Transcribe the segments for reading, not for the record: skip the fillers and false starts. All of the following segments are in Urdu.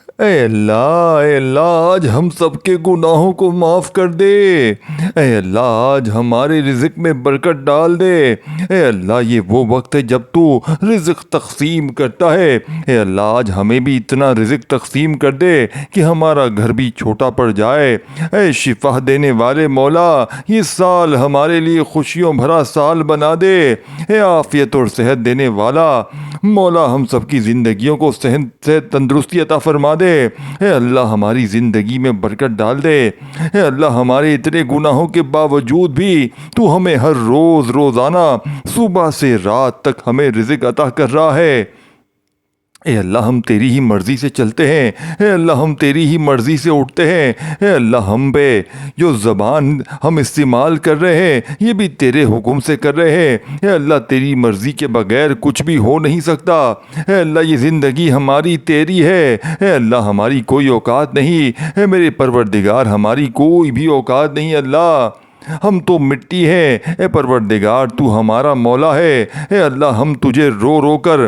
اے اللہ آج ہم سب کے گناہوں کو معاف کر دے۔ اے اللہ آج ہمارے رزق میں برکت ڈال دے۔ اے اللہ یہ وہ وقت ہے جب تو رزق تقسیم کرتا ہے۔ اے اللہ آج ہمیں بھی اتنا رزق تقسیم کر دے کہ ہمارا گھر بھی چھوٹا پڑ جائے۔ اے شفا دینے والے مولا یہ سال ہمارے لیے خوشیوں بھرا سال بنا دے۔ اے عافیت اور صحت دینے والا مولا ہم سب کی زندگیوں کو صحت سے تندرستی عطا فرما دے۔ اے اللہ ہماری زندگی میں برکت ڈال دے۔ اے اللہ ہمارے اتنے گناہوں کے باوجود بھی تو ہمیں ہر روز روزانہ صبح سے رات تک ہمیں رزق عطا کر رہا ہے۔ اے اللہ ہم تیری ہی مرضی سے چلتے ہیں۔ اے اللہ ہم تیری ہی مرضی سے اٹھتے ہیں۔ اے اللہ ہم پہ جو زبان ہم استعمال کر رہے ہیں یہ بھی تیرے حکم سے کر رہے ہیں۔ اے اللہ تیری مرضی کے بغیر کچھ بھی ہو نہیں سکتا۔ اے اللہ یہ زندگی ہماری تیری ہے۔ اے اللہ ہماری کوئی اوقات نہیں۔ اے میرے پروردگار ہماری کوئی بھی اوقات نہیں اللہ، ہم تو مٹی ہیں۔ اے پروردگار تو ہمارا مولا ہے۔ اے اللہ ہم تجھے رو رو کر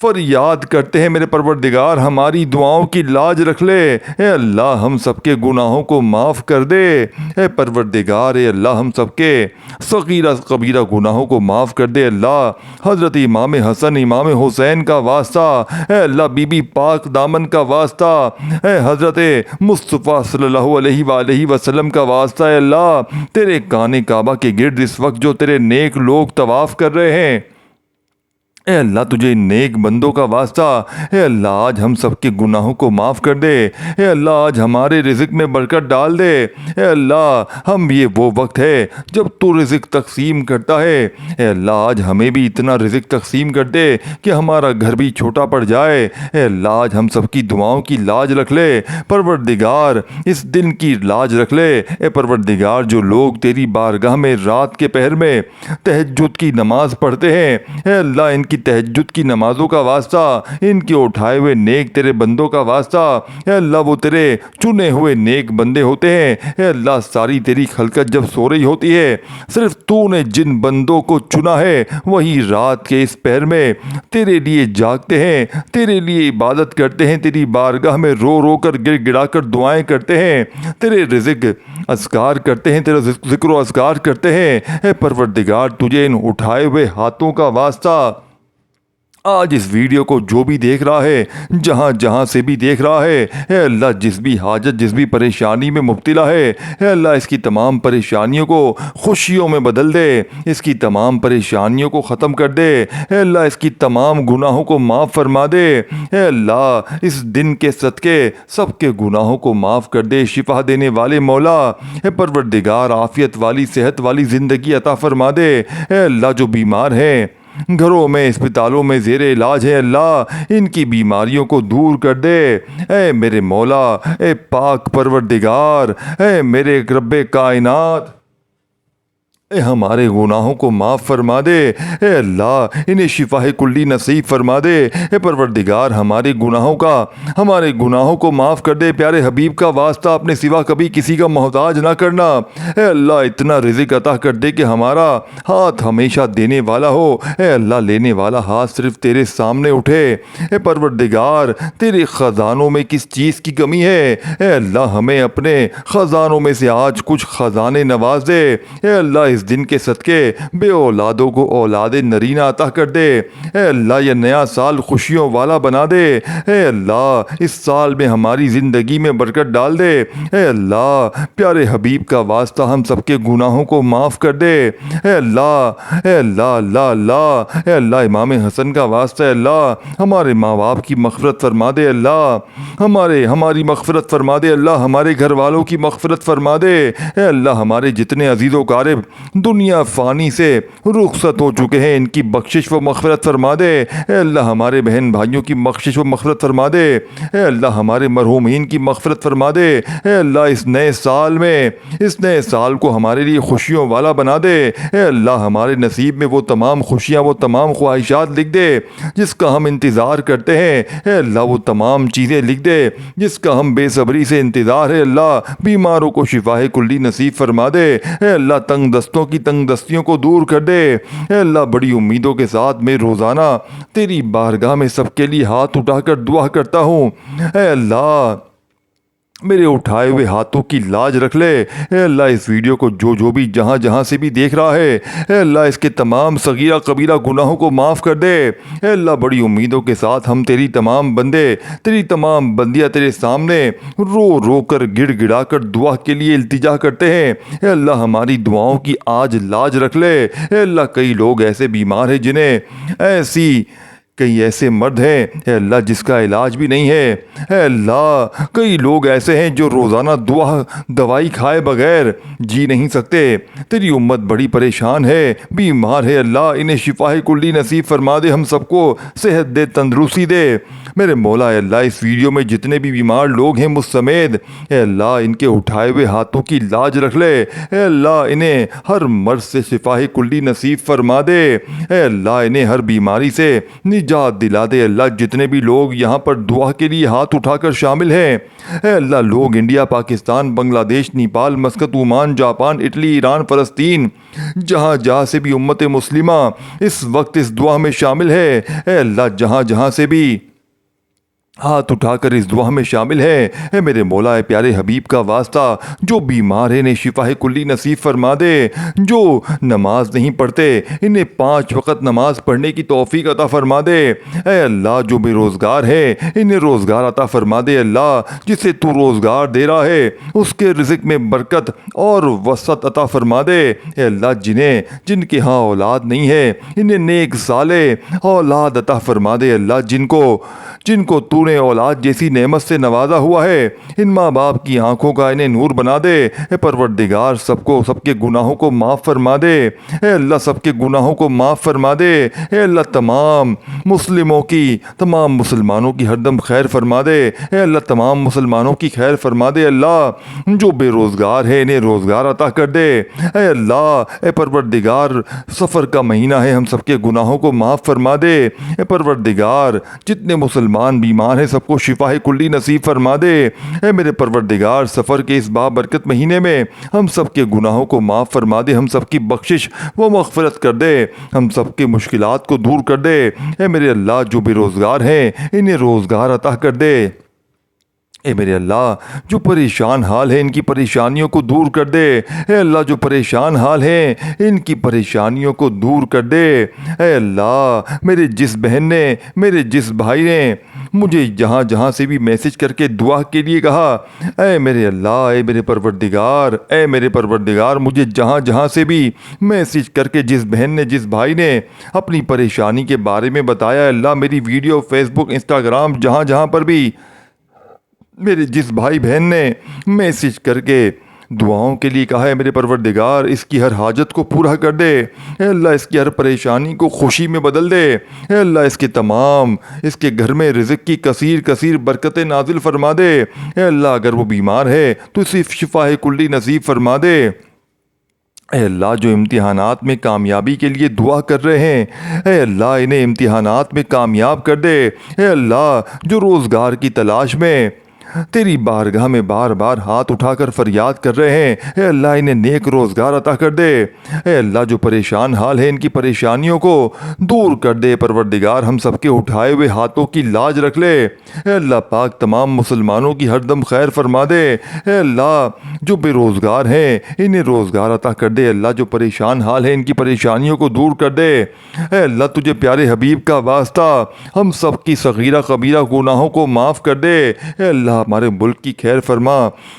فریاد کرتے ہیں، میرے پروردگار ہماری دعاؤں کی لاج رکھ لے۔ اے اللہ ہم سب کے گناہوں کو معاف کر دے۔ اے پروردگار اے اللہ ہم سب کے صغیرہ کبیرہ گناہوں کو معاف کر دے۔ اللہ حضرت امام حسن امام حسین کا واسطہ، اے اللہ بی بی پاک دامن کا واسطہ، اے حضرت مصطفیٰ صلی اللہ علیہ وآلہ وسلم کا واسطہ، اے اللہ تیرے کعبہ کعبہ کے گرد اس وقت جو تیرے نیک لوگ طواف کر رہے ہیں، اے اللہ تجھے نیک بندوں کا واسطہ، اے اللہ آج ہم سب کے گناہوں کو معاف کر دے۔ اے اللہ آج ہمارے رزق میں برکت ڈال دے۔ اے اللہ ہم یہ وہ وقت ہے جب تو رزق تقسیم کرتا ہے۔ اے اللہ آج ہمیں بھی اتنا رزق تقسیم کر دے کہ ہمارا گھر بھی چھوٹا پڑ جائے۔ اے اللہ آج ہم سب کی دعاؤں کی لاج رکھ لے پروردگار، اس دن کی لاج رکھ لے۔ اے پروردگار جو لوگ تیری بارگاہ میں رات کے پہر میں تہجد کی نماز پڑھتے ہیں، اے اللہ ان کی تہجد کی نمازوں کا واسطہ، ان کے اٹھائے ہوئے نیک تیرے بندوں کا واسطہ، اے اللہ وہ تیرے چنے ہوئے نیک بندے ہوتے ہیں۔ اے اللہ ساری تیری خلقت جب سو رہی ہوتی ہے، صرف تو نے جن بندوں کو چنا ہے وہی رات کے اس پہر میں تیرے لیے جاگتے ہیں، تیرے لیے عبادت کرتے ہیں، تیری بارگاہ میں رو رو کر گر گڑا کر دعائیں کرتے ہیں، تیرے رزق اذکار کرتے ہیں، تیرا ذکر و اذکار کرتے ہیں۔ اے پروردگار تجھے ان اٹھائے ہوئے ہاتھوں کا واسطہ، آج اس ویڈیو کو جو بھی دیکھ رہا ہے، جہاں جہاں سے بھی دیکھ رہا ہے، اے اللہ جس بھی حاجت جس بھی پریشانی میں مبتلا ہے، اے اللہ اس کی تمام پریشانیوں کو خوشیوں میں بدل دے، اس کی تمام پریشانیوں کو ختم کر دے۔ اے اللہ اس کی تمام گناہوں کو معاف فرما دے۔ اے اللہ اس دن کے صدقے سب کے گناہوں کو معاف کر دے۔ شفا دینے والے مولا اے پروردگار عافیت والی صحت والی زندگی عطا فرما دے۔ اے اللہ جو بیمار ہیں، گھروں میں اسپتالوں میں زیر علاج ہے، اللہ ان کی بیماریوں کو دور کر دے۔ اے میرے مولا اے پاک پروردگار اے میرے رب کائنات، اے ہمارے گناہوں کو معاف فرما دے۔ اے اللہ انہیں شفا کلی نصیب فرما دے۔ اے پروردگار ہمارے گناہوں کو معاف کر دے۔ پیارے حبیب کا واسطہ اپنے سوا کبھی کسی کا محتاج نہ کرنا۔ اے اللہ اتنا رزق عطا کر دے کہ ہمارا ہاتھ ہمیشہ دینے والا ہو، اے اللہ لینے والا ہاتھ صرف تیرے سامنے اٹھے۔ اے پروردگار تیرے خزانوں میں کس چیز کی کمی ہے؟ اے اللہ ہمیں اپنے خزانوں میں سے آج کچھ خزانے نواز دے۔ اے اللہ اس دن کے صدقے بے اولادوں کو اولاد نرینہ عطا کر دے۔ اے اللہ یہ نیا سال خوشیوں والا بنا دے۔ اے اللہ اس سال میں ہماری زندگی میں برکت ڈال دے۔ اے اللہ پیارے حبیب کا واسطہ ہم سب کے گناہوں کو معاف کر دے۔ اے اللہ اے اللہ اللہ اللہ اے اللہ امام حسن کا واسطہ، اے اللہ ہمارے ماں باپ کی مغفرت فرما دے۔ اللہ ہماری مغفرت فرما دے۔ اللہ ہمارے گھر والوں کی مغفرت فرما دے۔ اے اللہ ہمارے جتنے عزیز و قارب دنیا فانی سے رخصت ہو چکے ہیں ان کی بخشش و مغفرت فرما دے۔ اے اللہ ہمارے بہن بھائیوں کی بخشش و مغفرت فرما دے۔ اے اللہ ہمارے مرحومین کی مغفرت فرما دے۔ اے اللہ اس نئے سال کو ہمارے لیے خوشیوں والا بنا دے۔ اے اللہ ہمارے نصیب میں وہ تمام خوشیاں وہ تمام خواہشات لکھ دے جس کا ہم انتظار کرتے ہیں۔ اے اللہ وہ تمام چیزیں لکھ دے جس کا ہم بے صبری سے انتظار ہے۔ اللہ بیماروں کو شفا کلی نصیب فرما دے۔ اے اللہ تنگ دستوں رستوں کی تنگ دستیوں کو دور کر دے۔ اے اللہ بڑی امیدوں کے ساتھ میں روزانہ تیری بارگاہ میں سب کے لیے ہاتھ اٹھا کر دعا کرتا ہوں۔ اے اللہ میرے اٹھائے ہوئے ہاتھوں کی لاج رکھ لے۔ اے اللہ اس ویڈیو کو جو بھی جہاں سے بھی دیکھ رہا ہے، اے اللہ اس کے تمام صغیرہ کبیرہ گناہوں کو معاف کر دے۔ اے اللہ بڑی امیدوں کے ساتھ ہم تیری تمام بندے، تیری تمام بندیاں تیرے سامنے رو رو کر گڑ گڑا کر دعا کے لیے التجا کرتے ہیں۔ اے اللہ ہماری دعاؤں کی آج لاج رکھ لے۔ اے اللہ کئی لوگ ایسے بیمار ہیں جنہیں کئی ایسے مرد ہیں اے اللہ جس کا علاج بھی نہیں ہے۔ اے اللہ کئی لوگ ایسے ہیں جو روزانہ دوائی کھائے بغیر جی نہیں سکتے۔ تیری امت بڑی پریشان ہے، بیمار ہے، اللہ انہیں شفا کلی نصیب فرما دے، ہم سب کو صحت دے، تندرستی دے۔ میرے مولا اے اللہ اس ویڈیو میں جتنے بھی بیمار لوگ ہیں مجھ سمیت، اے اللہ ان کے اٹھائے ہوئے ہاتھوں کی لاج رکھ لے۔ اے اللہ انہیں ہر مرض سے شفا کلی نصیب فرما دے۔ اے اللہ انہیں ہر بیماری سے نجات دلا دے۔ اللہ جتنے بھی لوگ یہاں پر دعا کے لیے ہاتھ اٹھا کر شامل ہیں، اے اللہ لوگ انڈیا، پاکستان، بنگلہ دیش، Nepal, Muscat, Oman, Japan, Italy, Iran, فلسطین، جہاں سے بھی امت مسلمہ اس وقت اس دعا میں شامل ہے، اے اللہ جہاں سے بھی ہاتھ اٹھا کر اس دعا میں شامل ہے، اے میرے مولا اے پیارے حبیب کا واسطہ جو بیمار ہیں انہیں شفا کلی نصیب فرما دے۔ جو نماز نہیں پڑھتے انہیں 5 وقت نماز پڑھنے کی توفیق عطا فرما دے۔ اے اللہ جو بے روزگار ہے انہیں روزگار عطا فرما دے۔ اللہ جسے تو روزگار دے رہا ہے اس کے رزق میں برکت اور وسعت عطا فرما دے۔ اے اللہ جن کے ہاں اولاد نہیں ہے انہیں نیک صالح اولاد عطا فرما دے۔ اللہ جن کو تو نے اولاد جیسی نعمت سے نوازا ہوا ہے ان ماں باپ کی آنکھوں کا انہیں نور بنا دے۔ اے پروردگار سب کے گناہوں کو معاف فرما دے۔ اے اللہ سب کے گناہوں کو معاف فرما دے۔ اے اللہ تمام مسلمانوں کی ہر دم خیر فرما دے۔ اے اللہ تمام مسلمانوں کی خیر فرما دے۔ اللہ جو بے روزگار ہے انہیں روزگار عطا کر دے۔ اے اللہ اے پروردگار سفر کا مہینہ ہے ہم سب کے گناہوں کو معاف فرما دے۔ اے پروردگار جتنے مسلمان بیمار ہیں سب کو شفا کلی نصیب فرما دے۔ اے میرے پروردگار سفر کے اس بابرکت مہینے میں ہم سب کے گناہوں کو معاف فرما دے، ہم سب کی بخشش و مغفرت کر دے، ہم سب کے مشکلات کو دور کر دے۔ اے میرے اللہ جو بے روزگار ہیں انہیں روزگار عطا کر دے۔ اے میرے اللہ جو پریشان حال ہے ان کی پریشانیوں کو دور کر دے۔ اے اللہ جو پریشان حال ہیں ان کی پریشانیوں کو دور کر دے۔ اے اللہ میرے جس بہن نے، میرے جس بھائی نے مجھے جہاں سے بھی میسج کر کے دعا کے لیے کہا، اے میرے اللہ اے میرے پروردگار مجھے جہاں سے بھی میسج کر کے جس بہن نے، جس بھائی نے اپنی پریشانی کے بارے میں بتایا، اللہ میری ویڈیو فیس بک، انسٹاگرام جہاں پر بھی میرے جس بھائی بہن نے میسج کر کے دعاؤں کے لیے کہا ہے، میرے پروردگار اس کی ہر حاجت کو پورا کر دے۔ اے اللہ اس کی ہر پریشانی کو خوشی میں بدل دے۔ اے اللہ اس کے گھر میں رزق کی کثیر برکتیں نازل فرما دے۔ اے اللہ اگر وہ بیمار ہے تو اسے شفا کلی نصیب فرما دے۔ اے اللہ جو امتحانات میں کامیابی کے لیے دعا کر رہے ہیں، اے اللہ انہیں امتحانات میں کامیاب کر دے۔ اے اللہ جو روزگار کی تلاش میں تیری بارگاہ میں بار بار ہاتھ اٹھا کر فریاد کر رہے ہیں، اے اللہ انہیں نیک روزگار عطا کر دے۔ اے اللہ جو پریشان حال ہے ان کی پریشانیوں کو دور کر دے۔ پروردگار ہم سب کے اٹھائے ہوئے ہاتھوں کی لاج رکھ لے۔ اے اللہ پاک تمام مسلمانوں کی ہر دم خیر فرما دے۔ اے اللہ جو بے روزگار ہیں انہیں روزگار عطا کر دے۔ اللہ جو پریشان حال ہے ان کی پریشانیوں کو دور کر دے۔ اے اللہ تجھے پیارے حبیب کا واسطہ ہم سب کی صغیرہ کبیرہ گناہوں کو معاف کر دے۔ اے اللہ ہمارے ملک کی خیر فرما۔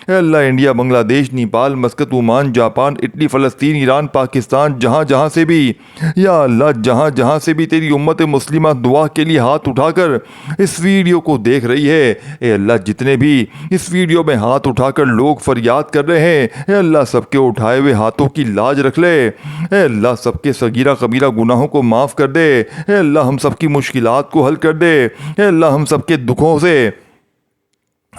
اے اللہ انڈیا، بنگلہ دیش، Nepal, Muscat, Oman, Japan, Italy, فلسطین، ایران، پاکستان، جہاں سے بھی یا اللہ جہاں سے بھی تیری امت مسلمہ دعا کے لیے ہاتھ اٹھا کر اس ویڈیو کو دیکھ رہی ہے، اے اللہ جتنے بھی اس ویڈیو میں ہاتھ اٹھا کر لوگ فریاد کر رہے ہیں، اے اللہ سب کے اٹھائے ہوئے ہاتھوں کی لاج رکھ لے۔ اے اللہ سب کے صغیرہ کبیرہ گناہوں کو معاف کر دے۔ اے اللہ ہم سب کی مشکلات کو حل کر دے۔ اے اللہ ہم سب کے دکھوں سے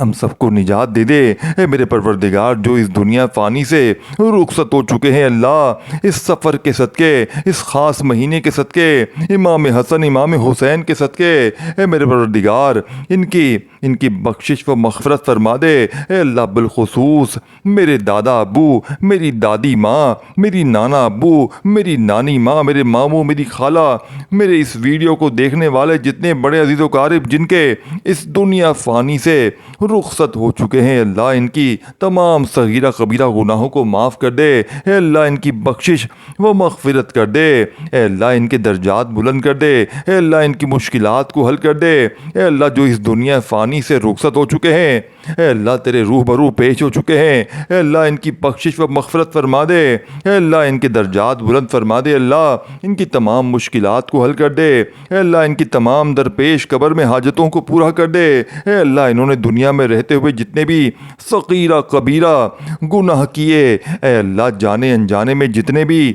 ہم سب کو نجات دے دے اے میرے پروردگار، جو اس دنیا فانی سے رخصت ہو چکے ہیں اللہ، اس سفر کے صدقے، اس خاص مہینے کے صدقے، امام حسن امام حسین کے صدقے، اے میرے پروردگار ان کی بخشش و مغفرت فرما دے اے اللہ۔ بالخصوص میرے دادا ابو، میری دادی ماں، میری نانا ابو، میری نانی ماں، میرے ماموں، میری خالہ، میرے اس ویڈیو کو دیکھنے والے جتنے بڑے عزیز و قارب جن کے اس دنیا فانی سے رخصت ہو چکے ہیں اللہ، ان کی تمام صغیرہ کبیرہ گناہوں کو معاف کر دے اے اللہ، ان کی بخشش و مغفرت کر دے اے اللہ، ان کے درجات بلند کر دے اے اللہ، ان کی مشکلات کو حل کر دے اے اللہ۔ جو اس دنیا فانی سے رخصت ہو چکے ہیں اے اللہ، تیرے روح برو پیش ہو چکے ہیں اے اللہ، ان کی بخشش و مغفرت فرما دے اے اللہ، ان کے درجات بلند فرما دے اللہ، ان کی تمام مشکلات کو حل کر دے اے اللہ، ان کی تمام درپیش قبر میں حاجتوں کو پورا کر دے اے اللہ۔ انہوں نے دنیا میں رہتے ہوئے جتنے بھی صغیرہ کبیرہ گناہ کیے اے اللہ، جانے انجانے میں جتنے بھی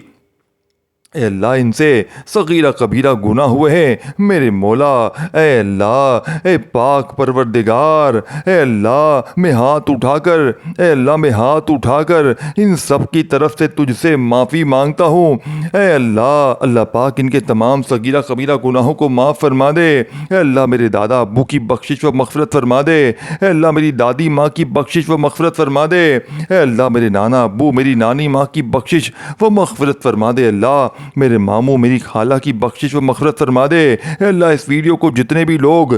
اے اللہ ان سے صغیرہ کبیرہ گناہ ہوئے ہیں میرے مولا اے اللہ، اے پاک پروردگار اے اللہ، میں ہاتھ اٹھا کر ان سب کی طرف سے تجھ سے معافی مانگتا ہوں اے اللہ۔ اللہ پاک ان کے تمام صغیرہ کبیرہ گناہوں کو معاف فرما دے اے اللہ، میرے دادا ابو کی بخشش و مغفرت فرما دے اے اللہ، میری دادی ماں کی بخشش و مغفرت فرما دے اے اللہ، میرے نانا ابو، میری نانی ماں کی بخشش و مغفرت فرما دے اللہ، میرے ماموں، میری خالہ کی بخشش و مغفرت فرما دے اے اللہ۔ اس ویڈیو کو جتنے بھی لوگ،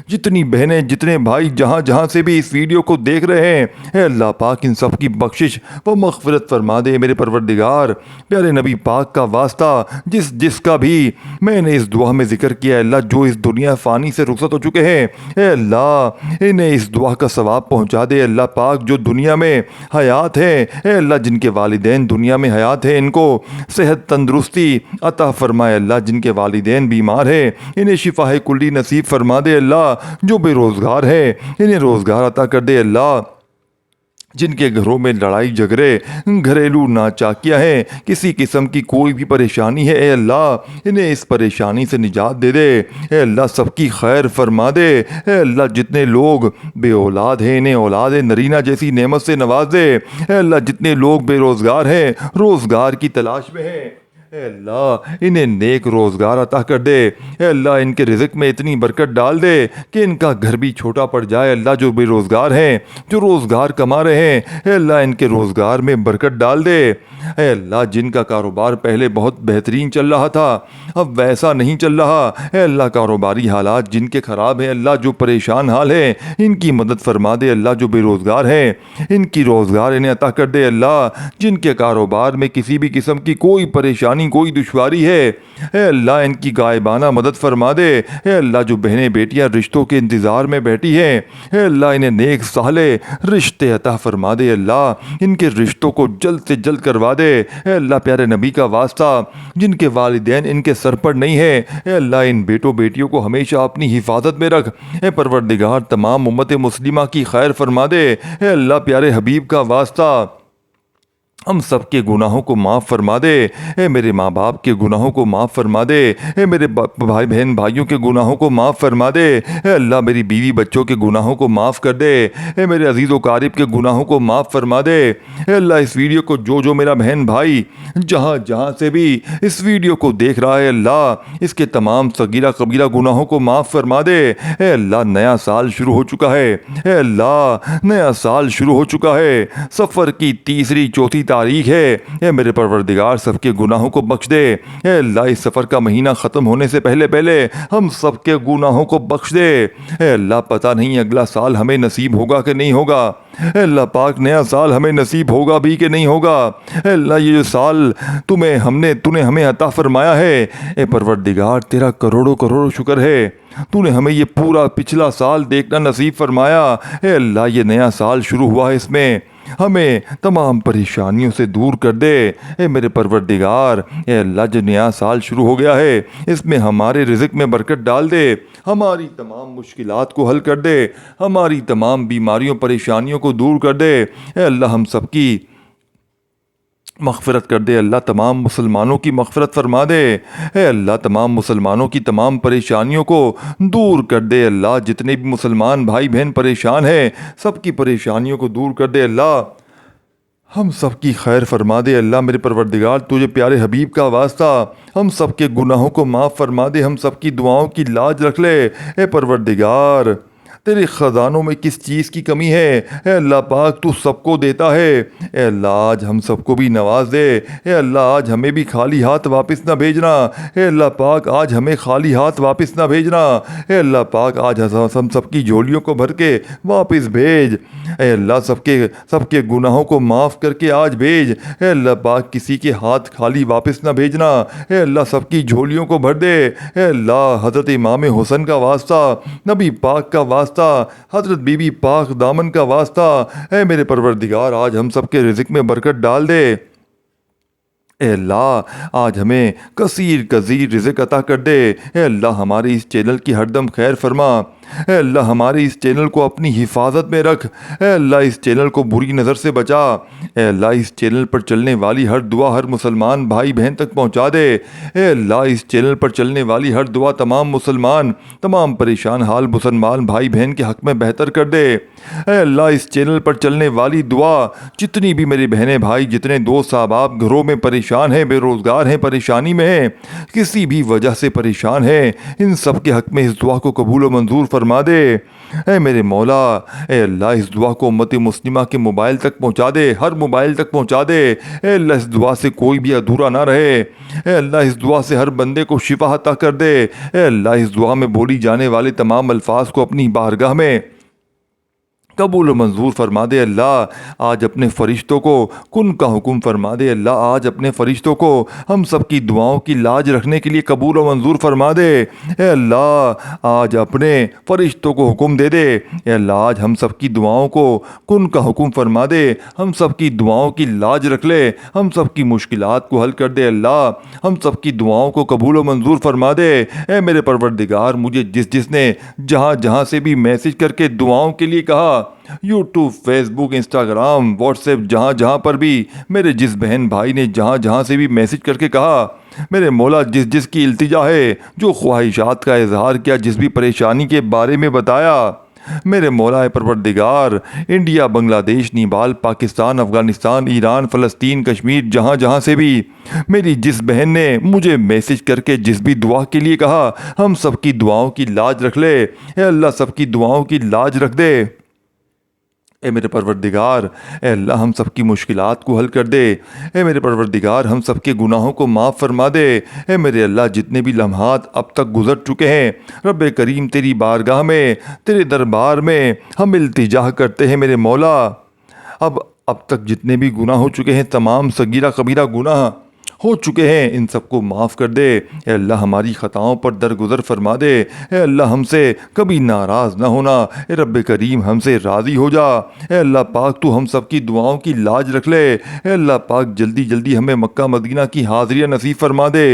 جتنی بہنیں، جتنے بھائی جہاں سے بھی اس ویڈیو کو دیکھ رہے ہیں اے اللہ پاک ان سب کی بخشش و مغفرت فرما دے میرے پروردگار۔ پیارے نبی پاک کا واسطہ جس کا بھی میں نے اس دعا میں ذکر کیا ہے اللہ، جو اس دنیا فانی سے رخصت ہو چکے ہیں اے اللہ، انہیں اس دعا کا ثواب پہنچا دے اللہ پاک۔ جو دنیا میں حیات ہیں اے اللہ، جن کے والدین دنیا میں حیات ہیں، ان کو صحت تندرستی عطا فرمائے اللہ۔ جن کے والدین بیمار ہیں انہیں شفا کلی نصیب فرما دے اللہ۔ جو بے روزگار ہیں انہیں روزگار عطا کر دے اللہ۔ جن کے گھروں میں لڑائی جھگڑے، گھریلو ناچاکیاں ہیں، کسی قسم کی کوئی بھی پریشانی ہے اے اللہ، انہیں اس پریشانی سے نجات دے دے اے اللہ، سب کی خیر فرما دے اے اللہ۔ جتنے لوگ بے اولاد ہیں انہیں اولاد نرینہ جیسی نعمت سے نواز دے اے اللہ۔ جتنے لوگ بے روزگار ہیں، روزگار کی تلاش میں ہیں اے اللہ، انہیں نیک روزگار عطا کر دے اے اللہ۔ ان کے رزق میں اتنی برکت ڈال دے کہ ان کا گھر بھی چھوٹا پڑ جائے اللہ۔ جو بے روزگار ہیں، جو روزگار کما رہے ہیں اے اللہ، ان کے روزگار میں برکت ڈال دے اے اللہ۔ جن کا کاروبار پہلے بہت بہترین چل رہا تھا اب ویسا نہیں چل رہا اے اللہ، کاروباری حالات جن کے خراب ہیں اللہ، جو پریشان حال ہیں ان کی مدد فرما دے اللہ۔ جو بے روزگار ہیں ان کی روزگار انہیں عطا کر دے اللہ۔ جن کے کاروبار میں کسی بھی قسم کی کوئی پریشانی، کوئی دشواری ہے اے اللہ، ان کی غائبانہ مدد فرما دے اے اللہ۔ جو بہنیں بیٹیاں رشتوں کے انتظار میں بیٹھی ہیں اے اللہ، انہیں نیک صالح رشتے عطا فرما دے اللہ۔ ان کے رشتوں کو جلد سے جلد کروا دے اے اللہ۔ پیارے نبی کا واسطہ جن کے والدین ان کے سر پر نہیں ہیں اے اللہ، ان بیٹوں بیٹیوں کو ہمیشہ اپنی حفاظت میں رکھ اے پروردگار۔ تمام امت مسلمہ کی خیر فرما دے اے اللہ۔ پیارے حبیب کا واسطہ ہم سب کے گناہوں کو معاف فرما دے اے میرے ماں باپ کے گناہوں کو معاف فرما دے اے میرے بھائی بہن بھائیوں کے گناہوں کو معاف فرما دے اے اللہ۔ میری بیوی بچوں کے گناہوں کو معاف کر دے اے میرے عزیز و قارب کے گناہوں کو معاف فرما دے اے اللہ۔ اس ویڈیو کو جو میرا بہن بھائی جہاں سے بھی اس ویڈیو کو دیکھ رہا ہے اللہ، اس کے تمام صغیرہ کبیرہ گناہوں کو معاف فرما دے اے اللہ۔ نیا سال شروع ہو چکا ہے اے اللہ، نیا سال شروع ہو چکا ہے۔ سفر کی تیسری چوتھی تاریخ ہے اے میرے پروردگار، سب کے گناہوں کو بخش دے اے اللہ۔ اس سفر کا مہینہ ختم ہونے سے پہلے ہم سب کے گناہوں کو بخش دے اے اللہ۔ پتہ نہیں اگلا سال ہمیں نصیب ہوگا کہ نہیں ہوگا اے اللہ پاک، نیا سال ہمیں نصیب ہوگا بھی کہ نہیں ہوگا اے اللہ۔ یہ جو سال تو نے ہمیں عطا فرمایا ہے اے پروردگار، تیرا کروڑوں کروڑوں شکر ہے، تو نے ہمیں یہ پورا پچھلا سال دیکھنا نصیب فرمایا اے اللہ۔ یہ نیا سال شروع ہوا ہے، اس میں ہمیں تمام پریشانیوں سے دور کر دے اے میرے پروردگار اے اللہ۔ جو نیا سال شروع ہو گیا ہے اس میں ہمارے رزق میں برکت ڈال دے، ہماری تمام مشکلات کو حل کر دے، ہماری تمام بیماریوں پریشانیوں کو دور کر دے اے اللہ۔ ہم سب کی مغفرت کر دے اللہ، تمام مسلمانوں کی مغفرت فرما دے۔ اے اللہ تمام مسلمانوں کی تمام پریشانیوں کو دور کر دے اللہ، جتنے بھی مسلمان بھائی بہن پریشان ہیں سب کی پریشانیوں کو دور کر دے اللہ، ہم سب کی خیر فرما دے اللہ میرے پروردگار، تجھے پیارے حبیب کا واسطہ ہم سب کے گناہوں کو معاف فرما دے، ہم سب کی دعاؤں کی لاج رکھ لے۔ اے پروردگار تیرے خزانوں میں کس چیز کی کمی ہے؟ اے اللہ پاک تو سب کو دیتا ہے، اے اللہ آج ہم سب کو بھی نواز دے، اے اللہ آج ہمیں بھی خالی ہاتھ واپس نہ بھیجنا، اے اللہ پاک آج ہمیں خالی ہاتھ واپس نہ بھیجنا، اے اللہ پاک آج ہم سب کی جھولیوں کو بھر کے واپس بھیج، اے اللہ سب کے گناہوں کو معاف کر کے آج بھیج، اے اللہ پاک کسی کے ہاتھ خالی واپس نہ بھیجنا، اے اللہ سب کی جھولیوں کو بھر دے، اے اللہ حضرت امام حسن کا واسطہ، نبی پاک کا واسطہ، حضرت بی بی پاک دامن کا واسطہ، اے میرے پروردگار آج ہم سب کے رزق میں برکت ڈال دے، اے اللہ آج ہمیں کثیر رزق عطا کر دے، اے اللہ ہماری اس چینل کی ہر دم خیر فرما، اے اللہ ہمارے اس چینل کو اپنی حفاظت میں رکھ، اے اللہ اس چینل کو بری نظر سے بچا، اے اللہ اس چینل پر چلنے والی ہر دعا ہر مسلمان بھائی بہن تک پہنچا دے، اے اللہ اس چینل پر چلنے والی ہر دعا تمام پریشان حال مسلمان بھائی بہن کے حق میں بہتر کر دے، اے اللہ اس چینل پر چلنے والی دعا جتنی بھی میری بہنیں بھائی جتنے دوست احباب گھروں میں پریشان ہیں، بے روزگار ہیں، پریشانی میں ہیں، کسی بھی وجہ سے پریشان ہیں، ان سب کے حق میں اس دعا کو قبول و منظور فرما دے، اے میرے مولا، اے اللہ اس دعا کو امت مسلمہ کے موبائل تک پہنچا دے، ہر موبائل تک پہنچا دے، اے اللہ اس دعا سے کوئی بھی ادھورا نہ رہے، اے اللہ اس دعا سے ہر بندے کو شفا عطا کر دے، اے اللہ اس دعا میں بولی جانے والے تمام الفاظ کو اپنی بارگاہ میں قبول و منظور فرما دے اللہ، آج اپنے فرشتوں کو کن کا حکم فرما دے اللہ، آج اپنے فرشتوں کو ہم سب کی دعاؤں کی لاج رکھنے کے لیے قبول و منظور فرما دے، اے اللہ آج اپنے فرشتوں کو حکم دے دے، اے اللہ آج ہم سب کی دعاؤں کو کن کا حکم فرما دے، ہم سب کی دعاؤں کی لاج رکھ لے، ہم سب کی مشکلات کو حل کر دے اللہ، ہم سب کی دعاؤں کو قبول و منظور فرما دے، اے میرے پروردگار مجھے جس نے جہاں سے بھی میسج کر کے دعاؤں کے لیے کہا، یوٹیوب، فیس بک، انسٹاگرام، واٹس ایپ، جہاں پر بھی میرے جس بہن بھائی نے جہاں سے بھی میسج کر کے کہا، میرے مولا جس کی التجا ہے، جو خواہشات کا اظہار کیا، جس بھی پریشانی کے بارے میں بتایا، میرے مولا پروردگار انڈیا، بنگلہ دیش، نیپال، پاکستان، افغانستان، ایران، فلسطین، کشمیر، جہاں سے بھی میری جس بہن نے مجھے میسج کر کے جس بھی دعا کے لیے کہا، ہم سب کی دعاؤں کی لاج رکھ لے، اے اللہ سب کی دعاؤں کی لاج رکھ دے، اے میرے پروردگار، اے اللہ ہم سب کی مشکلات کو حل کر دے، اے میرے پروردگار ہم سب کے گناہوں کو معاف فرما دے، اے میرے اللہ جتنے بھی لمحات اب تک گزر چکے ہیں رب کریم تیری بارگاہ میں، تیرے دربار میں ہم التجا کرتے ہیں میرے مولا، اب تک جتنے بھی گناہ ہو چکے ہیں، تمام صغیرہ کبیرہ گناہ ہو چکے ہیں، ان سب کو معاف کر دے، اے اللہ ہماری خطاؤں پر درگزر فرما دے، اے اللہ ہم سے کبھی ناراض نہ ہونا، اے رب کریم ہم سے راضی ہو جا، اے اللہ پاک تو ہم سب کی دعاؤں کی لاج رکھ لے، اے اللہ پاک جلدی ہمیں مکہ مدینہ کی حاضریہ نصیب فرما دے،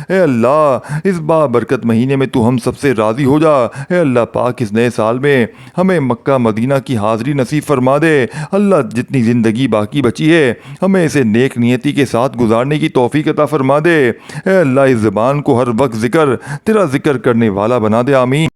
اے اللہ اس بابرکت مہینے میں تو ہم سب سے راضی ہو جا، اے اللہ پاک اس نئے سال میں ہمیں مکہ مدینہ کی حاضری نصیب فرما دے، اللہ جتنی زندگی باقی بچی ہے ہمیں اسے نیک نیتی کے ساتھ گزارنے کی توفیق عطا فرما دے، اے اللہ اس زبان کو ہر وقت تیرا ذکر کرنے والا بنا دے، آمین۔